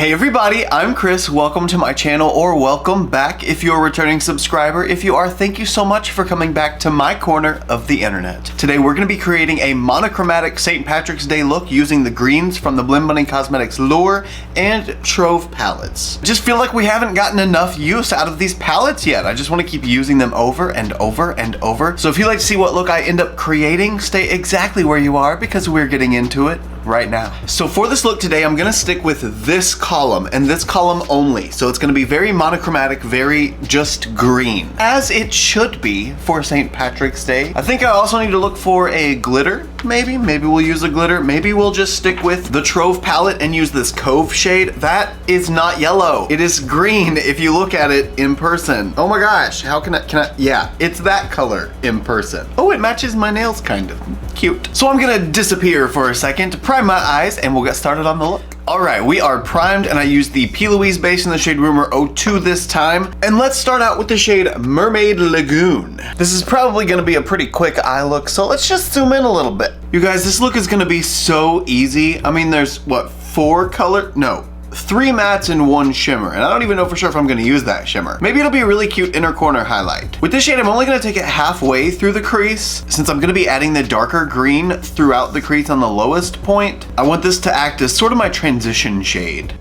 Hey everybody, I'm Chris. Welcome to my channel, or welcome back if you're a returning subscriber. If you are, thank you so much for coming back to my corner of the internet. Today we're going to be creating a monochromatic St. Patrick's Day look using the greens from the Midas Cosmetics Lure and Trove palettes. I just feel like we haven't gotten enough use out of these palettes yet. I just want to keep using them over and over and over. So if you'd like to see what look I end up creating, stay exactly where you are because we're getting into it right now. So for this look today, I'm gonna stick with this column and this column only. So it's gonna be very monochromatic, very just green, as it should be for St. Patrick's Day. I think I also need to look for a glitter, maybe we'll use a glitter. Maybe we'll just stick with the Trove palette and use this Cove shade. That is not yellow. It is green if you look at it in person. Oh my gosh, how can I, yeah, it's that color in person. Oh, it matches my nails kind of. Cute. So I'm gonna disappear for a second to prime my eyes and we'll get started on the look. Alright, we are primed and I used the P. Louise base in the shade Rumor 02 this time. And let's start out with the shade Mermaid Lagoon. This is probably gonna be a pretty quick eye look, so let's just zoom in a little bit. You guys, this look is gonna be so easy. I mean, there's what, 3 mattes and 1 shimmer, and I don't even know for sure if I'm gonna use that shimmer. Maybe it'll be a really cute inner corner highlight. With this shade, I'm only gonna take it halfway through the crease, since I'm gonna be adding the darker green throughout the crease on the lowest point. I want this to act as sort of my transition shade.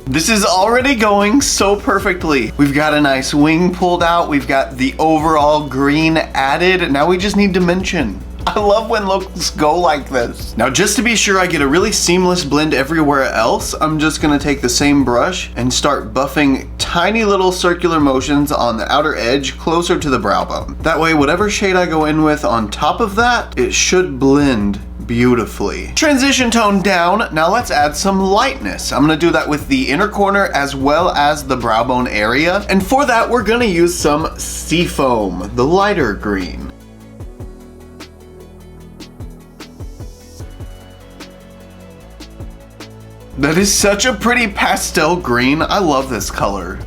This is already going so perfectly. We've got a nice wing pulled out. We've got the overall green added. Now we just need dimension. I love when looks go like this. Now, just to be sure I get a really seamless blend everywhere else, I'm just gonna take the same brush and start buffing tiny little circular motions on the outer edge closer to the brow bone. That way, whatever shade I go in with on top of that, it should blend beautifully. Transition tone down. Now let's add some lightness. I'm gonna do that with the inner corner as well as the brow bone area. And for that, we're gonna use some Seafoam, the lighter green. That is such a pretty pastel green. I love this color.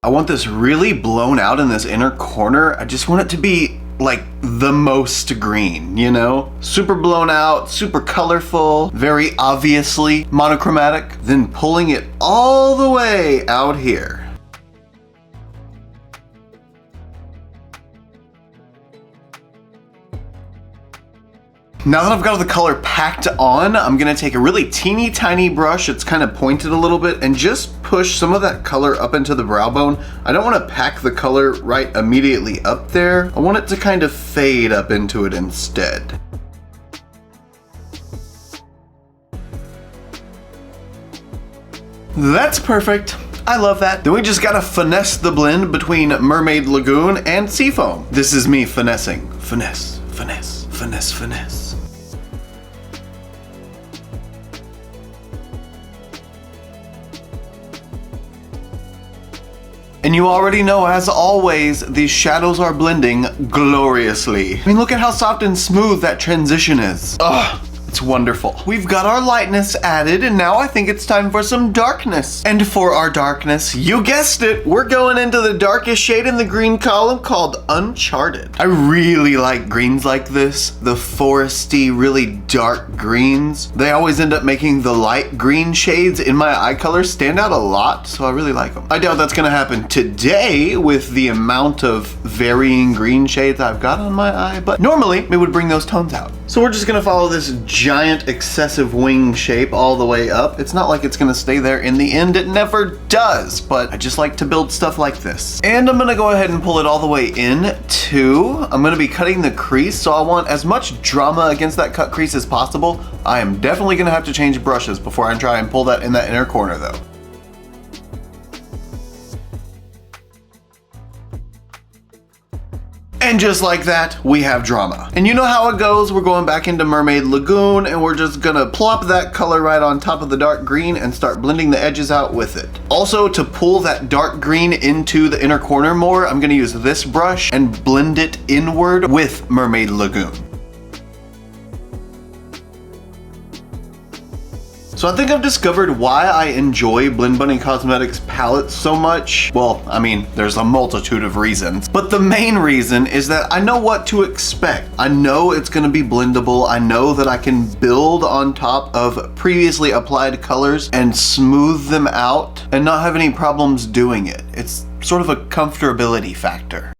I want this really blown out in this inner corner. I just want it to be like the most green, you know? Super blown out, super colorful, very obviously monochromatic, then pulling it all the way out here. Now that I've got the color packed on, I'm gonna take a really teeny tiny brush, it's kind of pointed a little bit, and just push some of that color up into the brow bone. I don't wanna pack the color right immediately up there. I want it to kind of fade up into it instead. That's perfect. I love that. Then we just gotta finesse the blend between Mermaid Lagoon and Seafoam. This is me finessing. Finesse, finesse, finesse, finesse. And you already know, as always, these shadows are blending gloriously. I mean, look at how soft and smooth that transition is. Ugh. It's wonderful. We've got our lightness added, and now I think it's time for some darkness. And for our darkness, you guessed it, we're going into the darkest shade in the green column called Uncharted. I really like greens like this, the foresty, really dark greens. They always end up making the light green shades in my eye color stand out a lot, so I really like them. I doubt that's gonna happen today with the amount of varying green shades I've got on my eye, but normally it would bring those tones out. So we're just gonna follow this giant excessive wing shape all the way up. It's not like it's gonna stay there in the end, it never does, but I just like to build stuff like this. And I'm gonna go ahead and pull it all the way in too. I'm gonna be cutting the crease, so I want as much drama against that cut crease as possible. I am definitely gonna have to change brushes before I try and pull that in that inner corner though. And just like that, we have drama. And you know how it goes, we're going back into Mermaid Lagoon and we're just gonna plop that color right on top of the dark green and start blending the edges out with it. Also, to pull that dark green into the inner corner more, I'm gonna use this brush and blend it inward with Mermaid Lagoon. So I think I've discovered why I enjoy Blend Bunny Cosmetics palettes so much. Well, I mean, there's a multitude of reasons, but the main reason is that I know what to expect. I know it's gonna be blendable. I know that I can build on top of previously applied colors and smooth them out and not have any problems doing it. It's sort of a comfortability factor.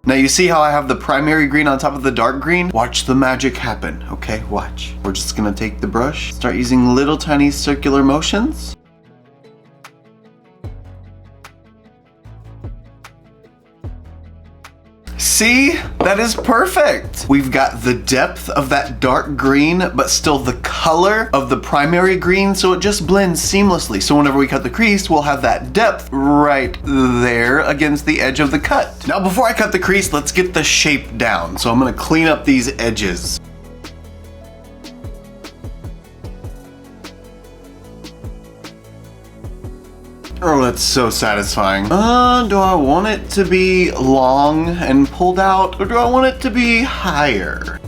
Now you see how I have the primary green on top of the dark green? Watch the magic happen, okay? Watch. We're just gonna take the brush, start using little tiny circular motions. See? That is perfect. We've got the depth of that dark green, but still the color of the primary green, so it just blends seamlessly. So whenever we cut the crease, we'll have that depth right there against the edge of the cut. Now before I cut the crease, let's get the shape down. So I'm gonna clean up these edges. Oh, that's so satisfying. Do I want it to be long and pulled out, or do I want it to be higher?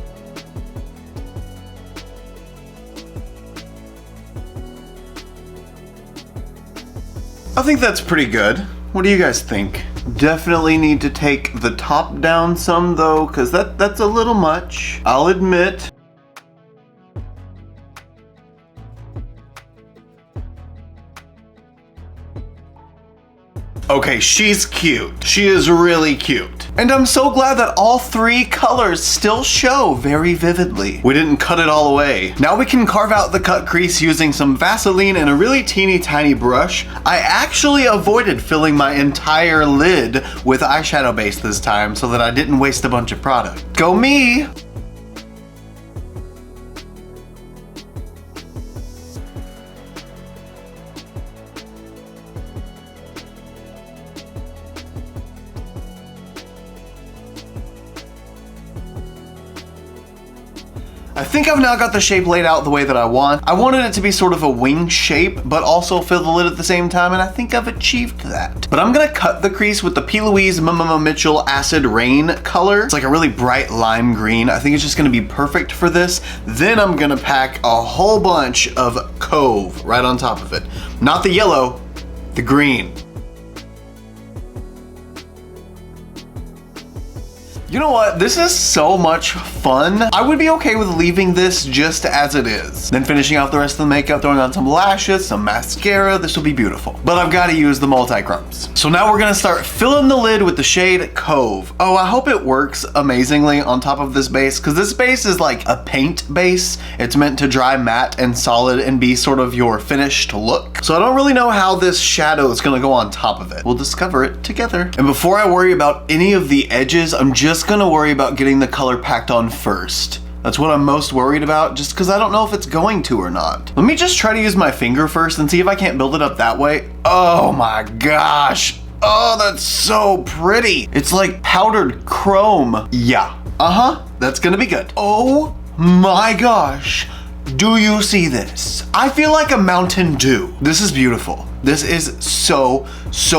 I think that's pretty good. What do you guys think? Definitely need to take the top down some though, because that's a little much, I'll admit. Okay, she's cute. She is really cute. And I'm so glad that all three colors still show very vividly. We didn't cut it all away. Now we can carve out the cut crease using some Vaseline and a really teeny tiny brush. I actually avoided filling my entire lid with eyeshadow base this time so that I didn't waste a bunch of product. Go me! I think I've now got the shape laid out the way that I want. I wanted it to be sort of a wing shape, but also fill the lid at the same time, and I think I've achieved that. But I'm gonna cut the crease with the P. Louise Mitchell Acid Rain color. It's like a really bright lime green. I think it's just gonna be perfect for this. Then I'm gonna pack a whole bunch of Cove right on top of it. Not the yellow, the green. You know what? This is so much fun. I would be okay with leaving this just as it is. Then finishing off the rest of the makeup, throwing on some lashes, some mascara. This will be beautiful. But I've got to use the multi-chromes. So now we're gonna start filling the lid with the shade Cove. Oh, I hope it works amazingly on top of this base, because this base is like a paint base. It's meant to dry matte and solid and be sort of your finished look. So I don't really know how this shadow is gonna go on top of it. We'll discover it together. And before I worry about any of the edges, I'm just gonna worry about getting the color packed on first. That's what I'm most worried about, just because I don't know if it's going to or not. Let me just try to use my finger first and see if I can't build it up that way. Oh my gosh. Oh, that's so pretty. It's like powdered chrome. Yeah, that's gonna be good. Oh my gosh. Do you see this? I feel like a Mountain Dew. This is beautiful. This is so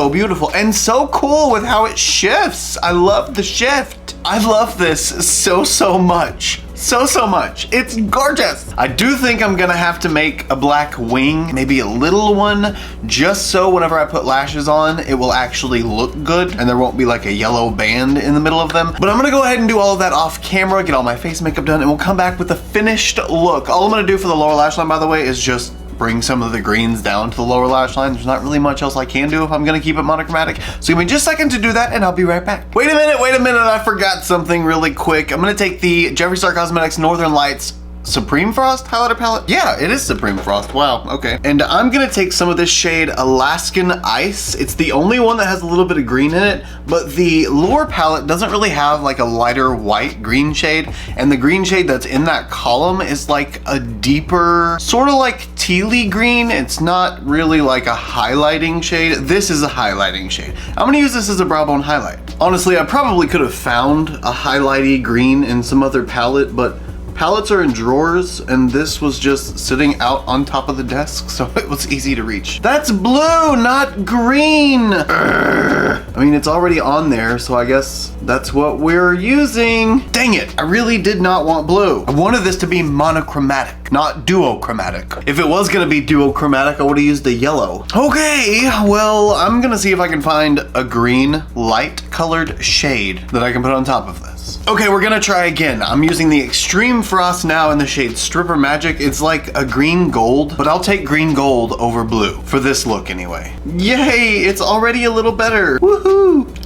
beautiful and so cool with how it shifts. I love the shift. I love this so much. So much. It's gorgeous. I do think I'm gonna have to make a black wing, maybe a little one, just so whenever I put lashes on, it will actually look good and there won't be like a yellow band in the middle of them. But I'm gonna go ahead and do all of that off camera, get all my face makeup done, and we'll come back with a finished look. All I'm gonna do for the lower lash line, by the way, is just bring some of the greens down to the lower lash line. There's not really much else I can do if I'm gonna keep it monochromatic. So give me just a second to do that and I'll be right back. Wait a minute, I forgot something really quick. I'm gonna take the Gerard Cosmetics Northern Lights Supreme Frost highlighter palette? Yeah, it is Supreme Frost. Wow, okay. And I'm gonna take some of this shade Alaskan Ice. It's the only one that has a little bit of green in it, but the Lure palette doesn't really have like a lighter white green shade, and the green shade that's in that column is like a deeper, sort of like tealy green. It's not really like a highlighting shade. This is a highlighting shade. I'm gonna use this as a brow bone highlight. Honestly, I probably could have found a highlighty green in some other palette, but palettes are in drawers, and this was just sitting out on top of the desk, so it was easy to reach. That's blue, not green! Urgh. I mean, it's already on there, so I guess that's what we're using. Dang it, I really did not want blue. I wanted this to be monochromatic, not duochromatic. If it was gonna be duochromatic, I would've used the yellow. Okay, well, I'm gonna see if I can find a green, light colored shade that I can put on top of this. Okay, we're gonna try again. I'm using the Extreme Frost now in the shade Stripper Magic. It's like a green gold, but I'll take green gold over blue for this look anyway. Yay, it's already a little better. Woohoo!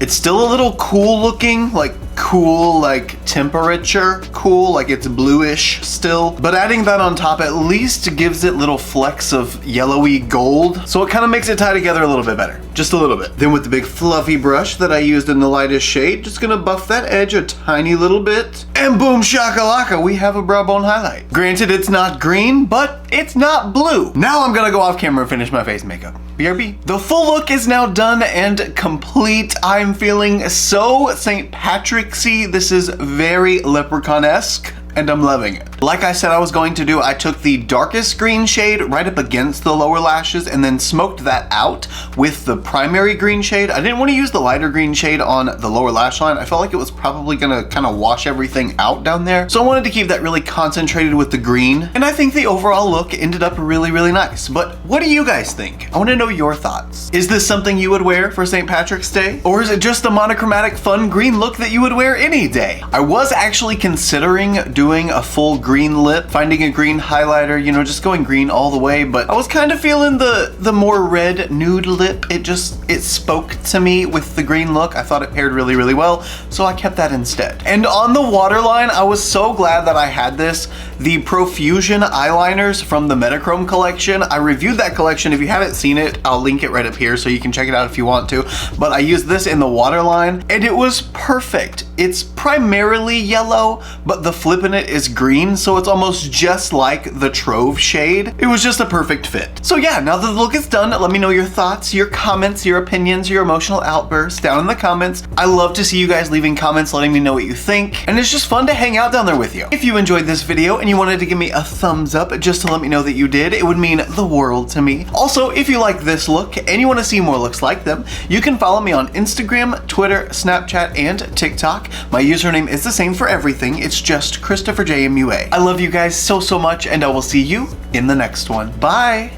It's still a little cool looking, like cool, like temperature cool, like it's bluish still, but adding that on top at least gives it little flecks of yellowy gold, so it kind of makes it tie together a little bit better, just a little bit. Then with the big fluffy brush that I used in the lightest shade, just gonna buff that edge a tiny little bit, and boom shakalaka, we have a brow bone highlight. Granted, it's not green, but it's not blue. Now I'm gonna go off camera and finish my face makeup. BRB. The full look is now done and complete. I'm feeling so St. Patrick's-y. This is very leprechaun-esque, and I'm loving it. Like I said I was going to do, I took the darkest green shade right up against the lower lashes and then smoked that out with the primary green shade. I didn't want to use the lighter green shade on the lower lash line. I felt like it was probably gonna kind of wash everything out down there. So I wanted to keep that really concentrated with the green. And I think the overall look ended up really, really nice. But what do you guys think? I want to know your thoughts. Is this something you would wear for St. Patrick's Day? Or is it just a monochromatic fun green look that you would wear any day? I was actually considering doing a full green lip, finding a green highlighter, you know, just going green all the way, but I was kind of feeling the more red nude lip. It spoke to me with the green look. I thought it paired really, really well, so I kept that instead. And on the waterline, I was so glad that I had this. The Profusion eyeliners from the Metachrome collection. I reviewed that collection. If you haven't seen it, I'll link it right up here so you can check it out if you want to. But I used this in the waterline and it was perfect. It's primarily yellow, but the flip in it is green, so it's almost just like the Trove shade. It was just a perfect fit. So yeah, now that the look is done, let me know your thoughts, your comments, your opinions, your emotional outbursts down in the comments. I love to see you guys leaving comments, letting me know what you think, and it's just fun to hang out down there with you. If you enjoyed this video and you wanted to give me a thumbs up just to let me know that you did, it would mean the world to me. Also, if you like this look and you want to see more looks like them, you can follow me on Instagram, Twitter, Snapchat, and TikTok. My username is the same for everything. It's just ChristopherJMUA. I love you guys so much, and I will see you in the next one. Bye!